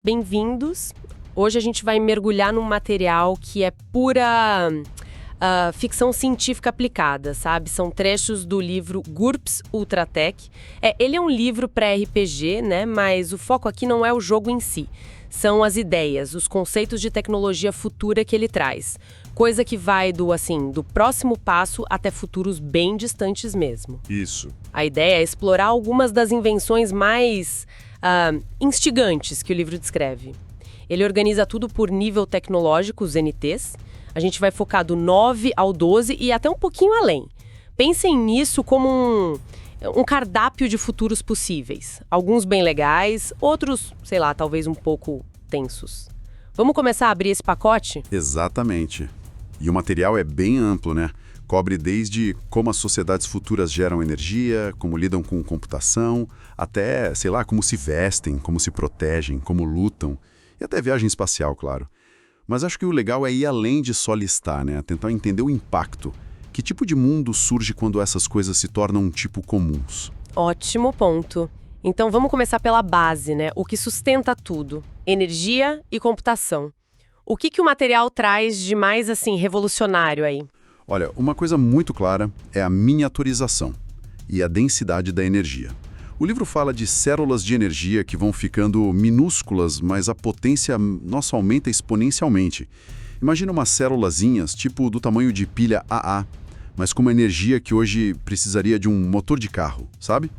Bem-vindos. Hoje a gente vai mergulhar num material que é pura ficção científica aplicada, sabe? São trechos do livro GURPS Ultratech. Ele é um livro pré-RPG, né? Mas o foco aqui não é o jogo em si. São as ideias, os conceitos de tecnologia futura que ele traz. Coisa que vai do próximo passo até futuros bem distantes mesmo. Isso. A ideia é explorar algumas das invenções mais instigantes que o livro descreve. Ele organiza tudo por nível tecnológico, os NTs. A gente vai focar do 9 ao 12 e até um pouquinho além. Pensem nisso como um cardápio de futuros possíveis. Alguns bem legais, outros, talvez um pouco tensos. Vamos começar a abrir esse pacote? Exatamente. E o material é bem amplo, né? Cobre desde como as sociedades futuras geram energia, como lidam com computação, até, como se vestem, como se protegem, como lutam, e até viagem espacial, claro. Mas acho que o legal é ir além de só listar, né? Tentar entender o impacto. Que tipo de mundo surge quando essas coisas se tornam comuns? Ótimo ponto. Então vamos começar pela base, né? O que sustenta tudo. Energia e computação. O que o material traz de mais, revolucionário aí? Olha, uma coisa muito clara é a miniaturização e a densidade da energia. O livro fala de células de energia que vão ficando minúsculas, mas a potência aumenta exponencialmente. Imagina umas célulazinhas, tipo do tamanho de pilha AA, mas com uma energia que hoje precisaria de um motor de carro, sabe?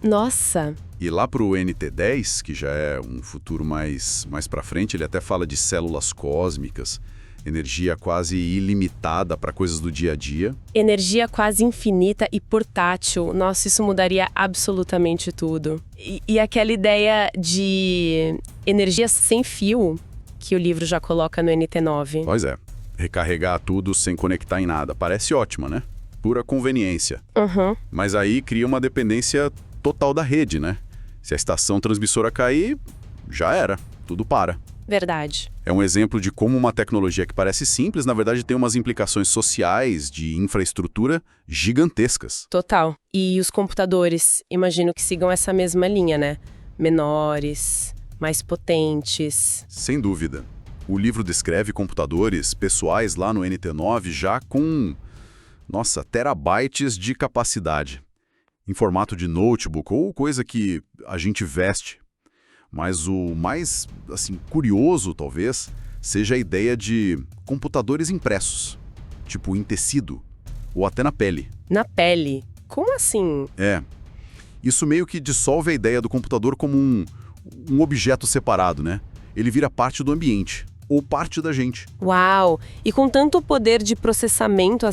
Nossa! E lá pro NT10, que já é um futuro mais para frente, ele até fala de células cósmicas, energia quase ilimitada para coisas do dia a dia. Energia quase infinita e portátil. Nossa, isso mudaria absolutamente tudo. E aquela ideia de energia sem fio, que o livro já coloca no NT9. Pois é. Recarregar tudo sem conectar em nada. Parece ótima, né? Pura conveniência. Uhum. Mas aí cria uma dependência total da rede, né? Se a estação transmissora cair, já era. Tudo para. Verdade. É um exemplo de como uma tecnologia que parece simples, na verdade, tem umas implicações sociais, de infraestrutura gigantescas. Total. E os computadores, imagino que sigam essa mesma linha, né? Menores, mais potentes. Sem dúvida. O livro descreve computadores pessoais lá no NT9 já com, terabytes de capacidade, em formato de notebook ou coisa que a gente veste. Mas o mais, curioso, talvez, seja a ideia de computadores impressos, tipo em tecido, ou até na pele. Na pele? Como assim? Isso meio que dissolve a ideia do computador como um objeto separado, né? Ele vira parte do ambiente, ou parte da gente. Uau! E com tanto poder de processamento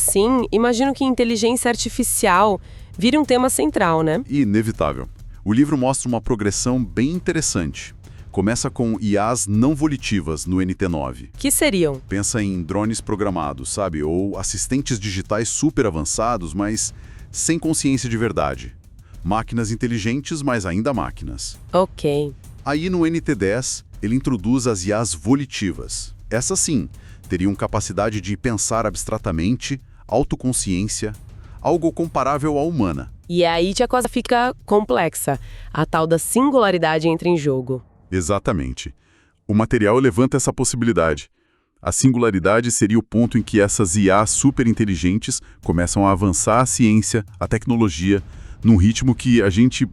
imagino que inteligência artificial vire um tema central, né? Inevitável. O livro mostra uma progressão bem interessante. Começa com IAs não volitivas no NT9. Que seriam? Pensa em drones programados, sabe? Ou assistentes digitais super avançados, mas sem consciência de verdade. Máquinas inteligentes, mas ainda máquinas. Ok. Aí no NT10, ele introduz as IAs volitivas. Essas sim, teriam capacidade de pensar abstratamente, autoconsciência, algo comparável à humana. E aí a coisa fica complexa. A tal da singularidade entra em jogo. Exatamente. O material levanta essa possibilidade. A singularidade seria o ponto em que essas IA superinteligentes começam a avançar a ciência, a tecnologia, num ritmo que a gente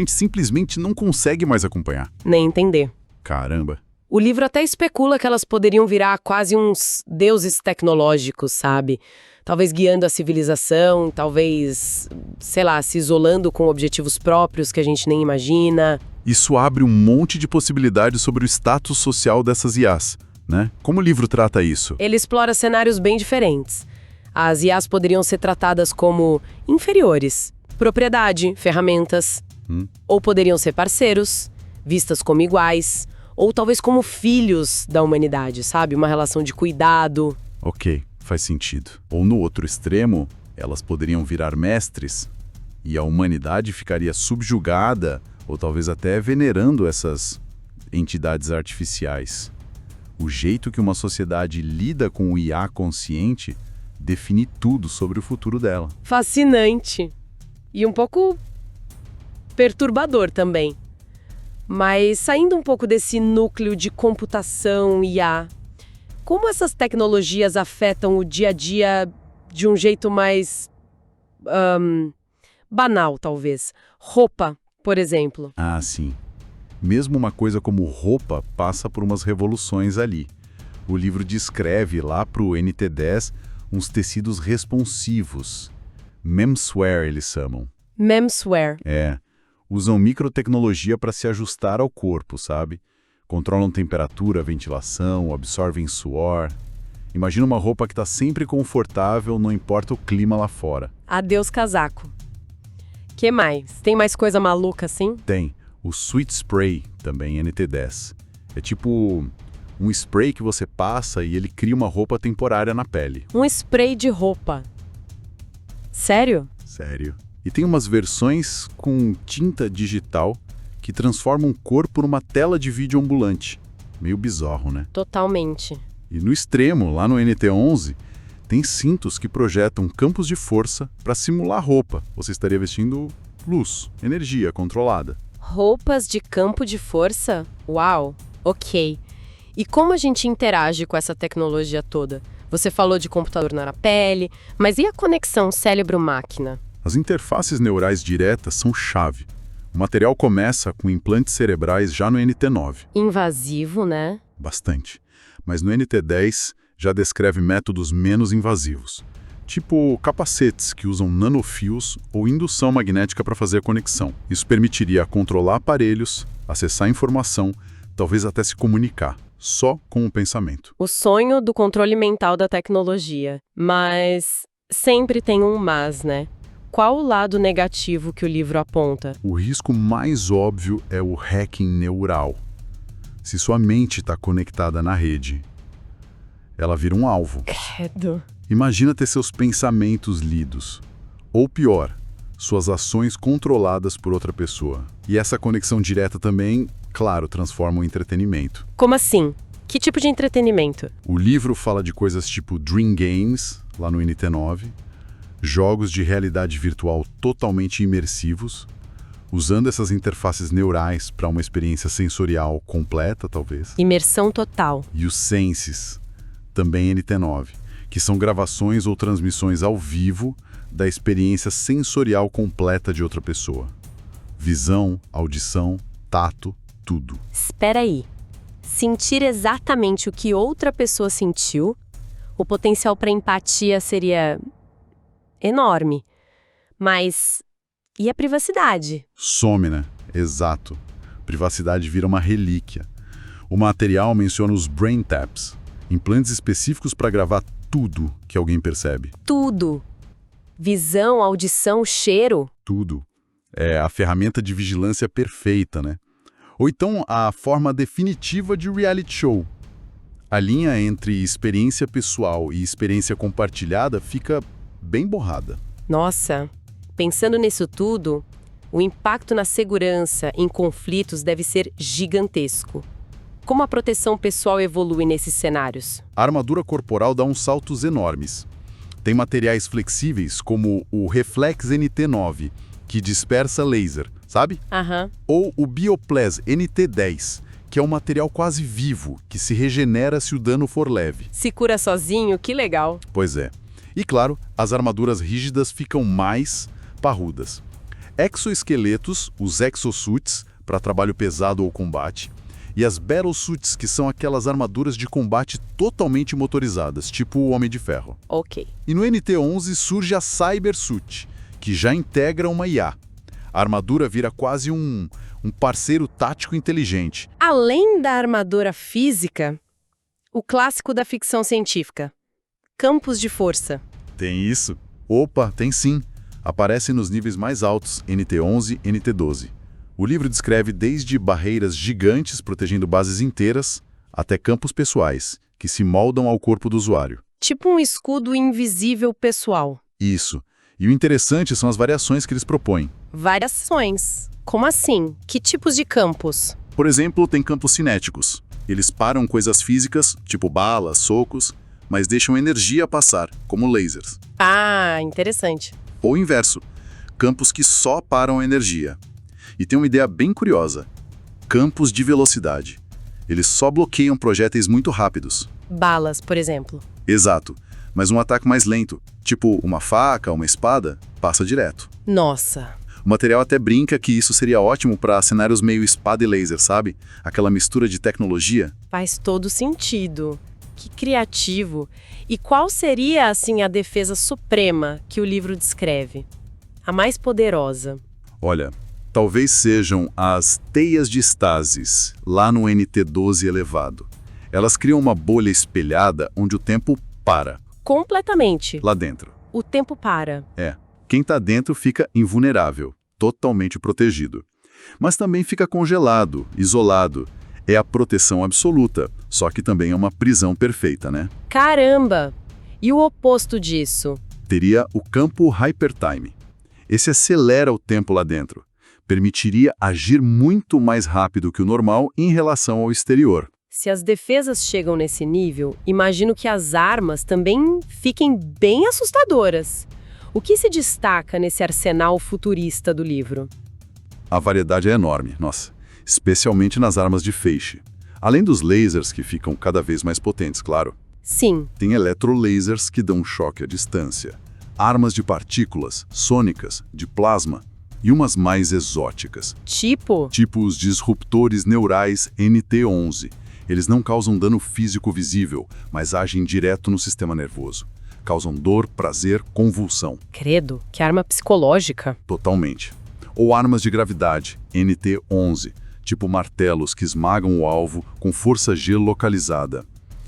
simplesmente não consegue mais acompanhar. Nem entender. Caramba. O livro até especula que elas poderiam virar quase uns deuses tecnológicos, sabe? Talvez guiando a civilização, talvez, se isolando com objetivos próprios que a gente nem imagina. Isso abre um monte de possibilidades sobre o status social dessas IAs, né? Como o livro trata isso? Ele explora cenários bem diferentes. As IAs poderiam ser tratadas como inferiores, propriedade, ferramentas. Ou poderiam ser parceiros, vistas como iguais, ou talvez como filhos da humanidade, sabe? Uma relação de cuidado. Ok. Faz sentido. Ou no outro extremo, elas poderiam virar mestres e a humanidade ficaria subjugada ou talvez até venerando essas entidades artificiais. O jeito que uma sociedade lida com o IA consciente define tudo sobre o futuro dela. Fascinante. E um pouco perturbador também. Mas saindo um pouco desse núcleo de computação e IA, como essas tecnologias afetam o dia a dia de um jeito mais banal, talvez? Roupa, por exemplo. Ah, sim. Mesmo uma coisa como roupa passa por umas revoluções ali. O livro descreve lá para o NT10 uns tecidos responsivos. Memswear, eles chamam. Memswear. Usam microtecnologia para se ajustar ao corpo, sabe? Controlam temperatura, ventilação, absorvem suor. Imagina uma roupa que está sempre confortável, não importa o clima lá fora. Adeus casaco. Que mais? Tem mais coisa maluca assim? Tem. O Sweet Spray, também NT10. É tipo um spray que você passa e ele cria uma roupa temporária na pele. Um spray de roupa. Sério? Sério. E tem umas versões com tinta digital que transformam o corpo numa tela de vídeo ambulante. Meio bizarro, né? Totalmente. E no extremo, lá no NT11, tem cintos que projetam campos de força para simular roupa. Você estaria vestindo luz, energia controlada. Roupas de campo de força? Uau, ok. E como a gente interage com essa tecnologia toda? Você falou de computador na pele, mas e a conexão cérebro-máquina? As interfaces neurais diretas são chave. O material começa com implantes cerebrais já no NT9. Invasivo, né? Bastante. Mas no NT10 já descreve métodos menos invasivos, tipo capacetes que usam nanofios ou indução magnética para fazer conexão. Isso permitiria controlar aparelhos, acessar informação, talvez até se comunicar, só com o pensamento. O sonho do controle mental da tecnologia. Mas sempre tem um mas, né? Qual o lado negativo que o livro aponta? O risco mais óbvio é o hacking neural. Se sua mente está conectada na rede, ela vira um alvo. Credo. Imagina ter seus pensamentos lidos. Ou pior, suas ações controladas por outra pessoa. E essa conexão direta também, claro, transforma o entretenimento. Como assim? Que tipo de entretenimento? O livro fala de coisas tipo Dream Games, lá no NT9, jogos de realidade virtual totalmente imersivos, usando essas interfaces neurais para uma experiência sensorial completa, talvez. Imersão total. E os Senses, também NT9, que são gravações ou transmissões ao vivo da experiência sensorial completa de outra pessoa. Visão, audição, tato, tudo. Espera aí. Sentir exatamente o que outra pessoa sentiu, o potencial para empatia seria enorme. Mas e a privacidade? Some, né? Exato. Privacidade vira uma relíquia. O material menciona os Brain Taps, implantes específicos para gravar tudo que alguém percebe. Tudo. Visão, audição, cheiro. Tudo. É a ferramenta de vigilância perfeita, né? Ou então a forma definitiva de reality show. A linha entre experiência pessoal e experiência compartilhada fica bem borrada. Nossa, pensando nisso tudo, o impacto na segurança em conflitos deve ser gigantesco. Como a proteção pessoal evolui nesses cenários? A armadura corporal dá uns saltos enormes. Tem materiais flexíveis como o Reflex NT9, que dispersa laser, sabe? Ou o Bioples NT10, que é um material quase vivo, que se regenera se o dano for leve. Se cura sozinho, que legal. Pois é. E claro, as armaduras rígidas ficam mais parrudas. Exoesqueletos, os exosuits, para trabalho pesado ou combate, e as battlesuits, que são aquelas armaduras de combate totalmente motorizadas, tipo o Homem de Ferro. Ok. E no NT11 surge a Cybersuit, que já integra uma IA. A armadura vira quase um parceiro tático inteligente. Além da armadura física, o clássico da ficção científica. Campos de força. Tem isso? Opa, tem sim. Aparece nos níveis mais altos, NT11 e NT12. O livro descreve desde barreiras gigantes protegendo bases inteiras, até campos pessoais, que se moldam ao corpo do usuário. Tipo um escudo invisível pessoal. Isso. E o interessante são as variações que eles propõem. Variações? Como assim? Que tipos de campos? Por exemplo, tem campos cinéticos. Eles param coisas físicas, tipo balas, socos, mas deixam energia passar, como lasers. Ah, interessante. Ou o inverso, campos que só param a energia. E tem uma ideia bem curiosa. campos de velocidade. Eles só bloqueiam projéteis muito rápidos. Balas, por exemplo. Exato, mas um ataque mais lento, tipo uma faca, uma espada, passa direto. Nossa. O material até brinca que isso seria ótimo para cenários meio espada e laser, sabe? Aquela mistura de tecnologia. Faz todo sentido. Que criativo. E qual seria, assim, a defesa suprema que o livro descreve? A mais poderosa. Olha, talvez sejam as teias de estasis, lá no NT12 elevado. Elas criam uma bolha espelhada onde o tempo para. Completamente. Lá dentro. O tempo para. Quem está dentro fica invulnerável, totalmente protegido. Mas também fica congelado, isolado. É a proteção absoluta, só que também é uma prisão perfeita, né? Caramba! E o oposto disso? Teria o campo Hypertime. Esse acelera o tempo lá dentro. Permitiria agir muito mais rápido que o normal em relação ao exterior. Se as defesas chegam nesse nível, imagino que as armas também fiquem bem assustadoras. O que se destaca nesse arsenal futurista do livro? A variedade é enorme, nossa, especialmente nas armas de feixe. Além dos lasers que ficam cada vez mais potentes, claro. Sim. Tem eletrolasers que dão choque à distância, armas de partículas, sônicas, de plasma e umas mais exóticas. Tipo Os disruptores neurais NT11. Eles não causam dano físico visível, mas agem direto no sistema nervoso. Causam dor, prazer, convulsão. Credo, que arma psicológica. Totalmente. Ou armas de gravidade, NT11, tipo martelos que esmagam o alvo com força G localizada.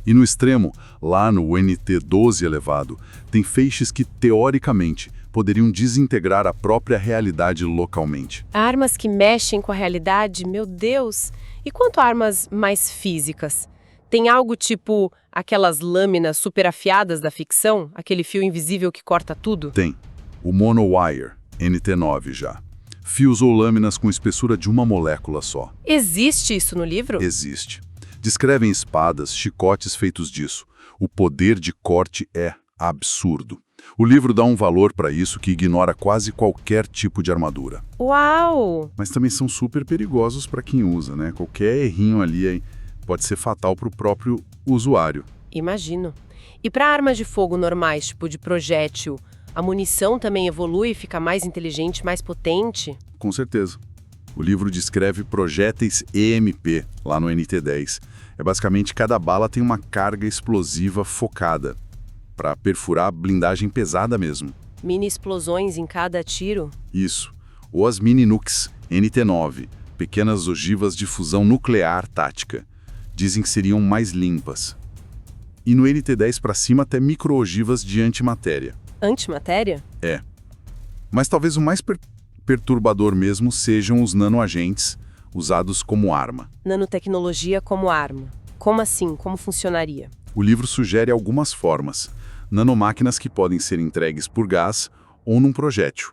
E no extremo, lá no NT12 elevado, tem feixes que, teoricamente, poderiam desintegrar a própria realidade localmente. Armas que mexem com a realidade, meu Deus! E quanto a armas mais físicas? Tem algo tipo aquelas lâminas super afiadas da ficção? Aquele fio invisível que corta tudo? Tem. O Monowire, NT9 já. Fios ou lâminas com espessura de uma molécula só. Existe isso no livro? Existe. Descrevem espadas, chicotes feitos disso. O poder de corte é absurdo. O livro dá um valor para isso que ignora quase qualquer tipo de armadura. Uau! Mas também são super perigosos para quem usa, né? Qualquer errinho ali pode ser fatal para o próprio usuário. Imagino. E para armas de fogo normais, tipo de projétil, a munição também evolui e fica mais inteligente, mais potente? Com certeza. O livro descreve projéteis EMP, lá no NT10. Basicamente, cada bala tem uma carga explosiva focada, para perfurar blindagem pesada mesmo. Mini explosões em cada tiro? Isso. Ou as mini-nukes, NT9, pequenas ogivas de fusão nuclear tática. Dizem que seriam mais limpas. E no NT10 para cima até micro-ogivas de antimatéria. Antimatéria? Mas talvez o mais perturbador mesmo sejam os nanoagentes usados como arma. Nanotecnologia como arma. Como assim? Como funcionaria? O livro sugere algumas formas. Nanomáquinas que podem ser entregues por gás ou num projétil.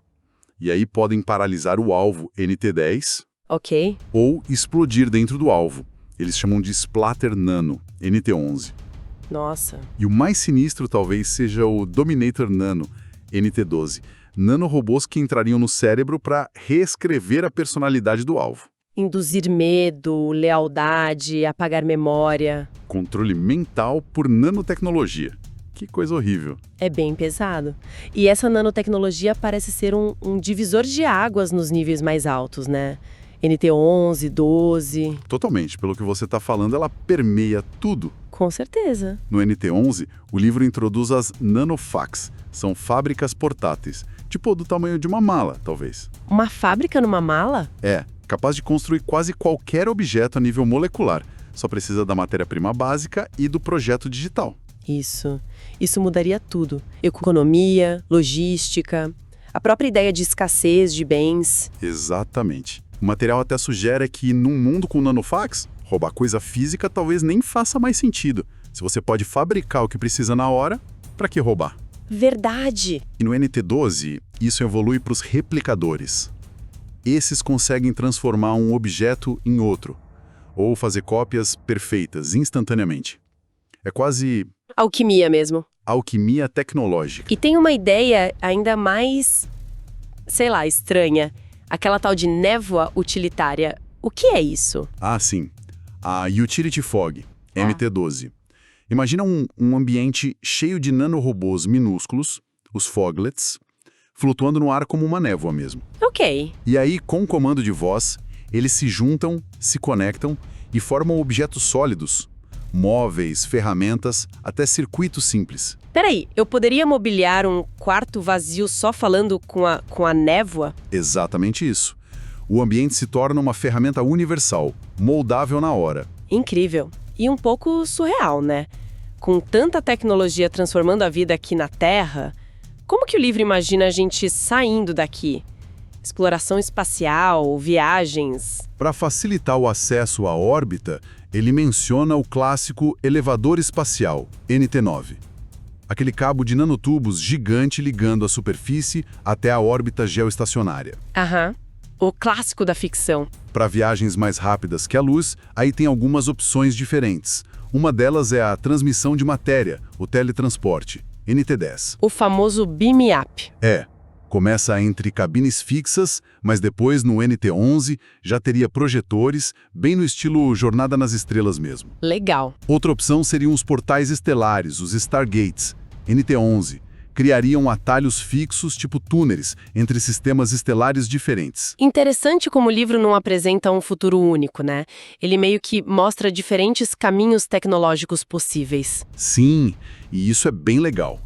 E aí podem paralisar o alvo NT10 Ok. ou explodir dentro do alvo. Eles chamam de splatter nano, NT11. Nossa. E o mais sinistro talvez seja o Dominator Nano, NT12. Nanorobôs que entrariam no cérebro para reescrever a personalidade do alvo. Induzir medo, lealdade, apagar memória. Controle mental por nanotecnologia. Que coisa horrível. É bem pesado. E essa nanotecnologia parece ser um divisor de águas nos níveis mais altos, né? NT11, 12... Totalmente. Pelo que você está falando, ela permeia tudo. Com certeza. No NT11, o livro introduz as nanofacs. São fábricas portáteis. Tipo do tamanho de uma mala, talvez. Uma fábrica numa mala? Capaz de construir quase qualquer objeto a nível molecular. Só precisa da matéria-prima básica e do projeto digital. Isso mudaria tudo. Economia, logística, a própria ideia de escassez de bens. Exatamente. O material até sugere que, num mundo com nanofacs, roubar coisa física talvez nem faça mais sentido. Se você pode fabricar o que precisa na hora, para que roubar? Verdade! E no NT12, isso evolui para os replicadores. Esses conseguem transformar um objeto em outro, ou fazer cópias perfeitas, instantaneamente. É quase Alquimia mesmo. alquimia tecnológica. E tem uma ideia ainda mais, sei lá, estranha. Aquela tal de névoa utilitária. O que é isso? Ah, sim. A Utility Fog, MT-12. Imagina um ambiente cheio de nanorobôs minúsculos, os foglets, flutuando no ar como uma névoa mesmo. Ok. E aí, com o comando de voz, eles se juntam, se conectam e formam objetos sólidos, móveis, ferramentas, até circuitos simples. Peraí, eu poderia mobiliar um quarto vazio só falando com a névoa? Exatamente isso. O ambiente se torna uma ferramenta universal, moldável na hora. Incrível. E um pouco surreal, né? Com tanta tecnologia transformando a vida aqui na Terra, como que o livro imagina a gente saindo daqui? Exploração espacial, viagens... Para facilitar o acesso à órbita, ele menciona o clássico elevador espacial, NT-9. Aquele cabo de nanotubos gigante ligando a superfície até a órbita geoestacionária. Aham. O clássico da ficção. Para viagens mais rápidas que a luz, aí tem algumas opções diferentes. Uma delas é a transmissão de matéria, o teletransporte, NT-10. O famoso beam up. Começa entre cabines fixas, mas depois no NT-11 já teria projetores, bem no estilo Jornada nas Estrelas mesmo. Legal. Outra opção seriam os portais estelares, os Stargates, NT-11. Criariam atalhos fixos, tipo túneis, entre sistemas estelares diferentes. Interessante como o livro não apresenta um futuro único, né? Ele meio que mostra diferentes caminhos tecnológicos possíveis. Sim, e isso é bem legal.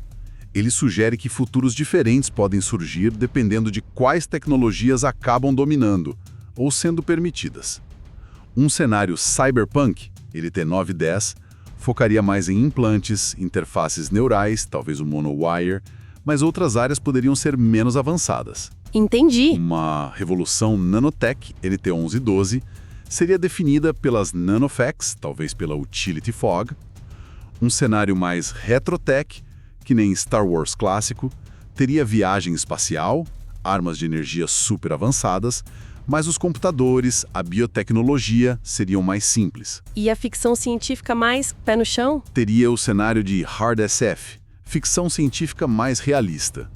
Ele sugere que futuros diferentes podem surgir dependendo de quais tecnologias acabam dominando ou sendo permitidas. Um cenário cyberpunk, NT-910, focaria mais em implantes, interfaces neurais, talvez o monowire, mas outras áreas poderiam ser menos avançadas. Entendi. Uma revolução nanotech, NT-1112, seria definida pelas nanofacts, talvez pela Utility Fog. Um cenário mais retrotech, que nem Star Wars clássico, teria viagem espacial, armas de energia super avançadas, mas os computadores, a biotecnologia seriam mais simples. E a ficção científica mais pé no chão? Teria o cenário de Hard SF, ficção científica mais realista.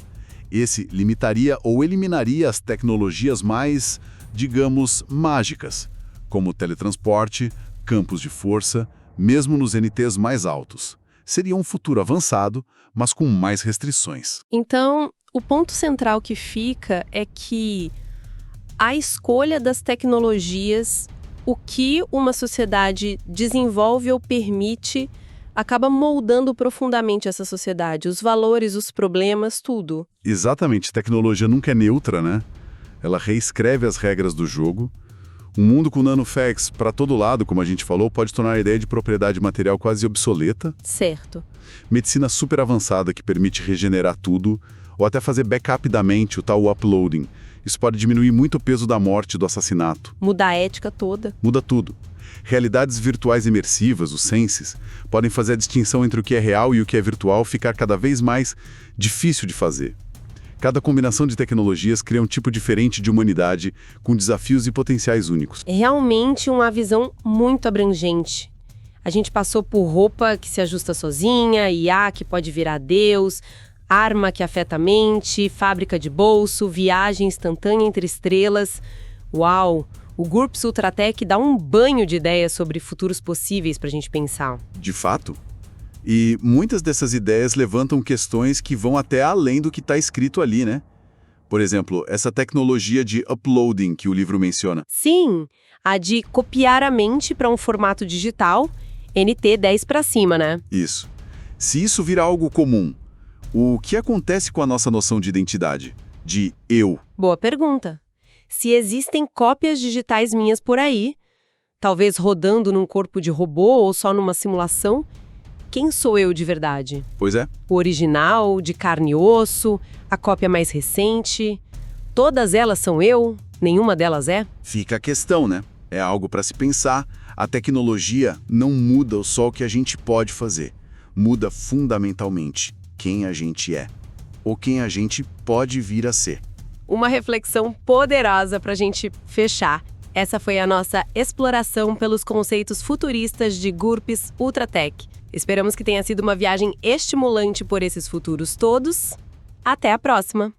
Esse limitaria ou eliminaria as tecnologias mais, digamos, mágicas, como teletransporte, campos de força, mesmo nos NTs mais altos. Seria um futuro avançado, mas com mais restrições. Então, o ponto central que fica é que a escolha das tecnologias, o que uma sociedade desenvolve ou permite, acaba moldando profundamente essa sociedade, os valores, os problemas, tudo. Exatamente, tecnologia nunca é neutra, né? Ela reescreve as regras do jogo. Um mundo com nanofacts para todo lado, como a gente falou, pode tornar a ideia de propriedade material quase obsoleta. Certo. Medicina super avançada que permite regenerar tudo, ou até fazer backup da mente, o tal uploading. Isso pode diminuir muito o peso da morte, do assassinato. Muda a ética toda. Muda tudo. Realidades virtuais imersivas, os senses, podem fazer a distinção entre o que é real e o que é virtual ficar cada vez mais difícil de fazer. Cada combinação de tecnologias cria um tipo diferente de humanidade, com desafios e potenciais únicos. É realmente uma visão muito abrangente. A gente passou por roupa que se ajusta sozinha, IA que pode virar Deus, arma que afeta a mente, fábrica de bolso, viagem instantânea entre estrelas. Uau! O GURPS Ultratech dá um banho de ideias sobre futuros possíveis para a gente pensar. De fato. E muitas dessas ideias levantam questões que vão até além do que está escrito ali, né? Por exemplo, essa tecnologia de uploading que o livro menciona. Sim, a de copiar a mente para um formato digital, NT 10 para cima, né? Isso. Se isso virar algo comum, o que acontece com a nossa noção de identidade? De eu? Boa pergunta. Se existem cópias digitais minhas por aí, talvez rodando num corpo de robô ou só numa simulação, quem sou eu de verdade? Pois é. O original, de carne e osso, a cópia mais recente, todas elas são eu? Nenhuma delas é? Fica a questão, né? É algo para se pensar. A tecnologia não muda só o que a gente pode fazer. Muda fundamentalmente quem a gente é. Ou quem a gente pode vir a ser. Uma reflexão poderosa para a gente fechar. Essa foi a nossa exploração pelos conceitos futuristas de GURPS Ultratech. Esperamos que tenha sido uma viagem estimulante por esses futuros todos. Até a próxima!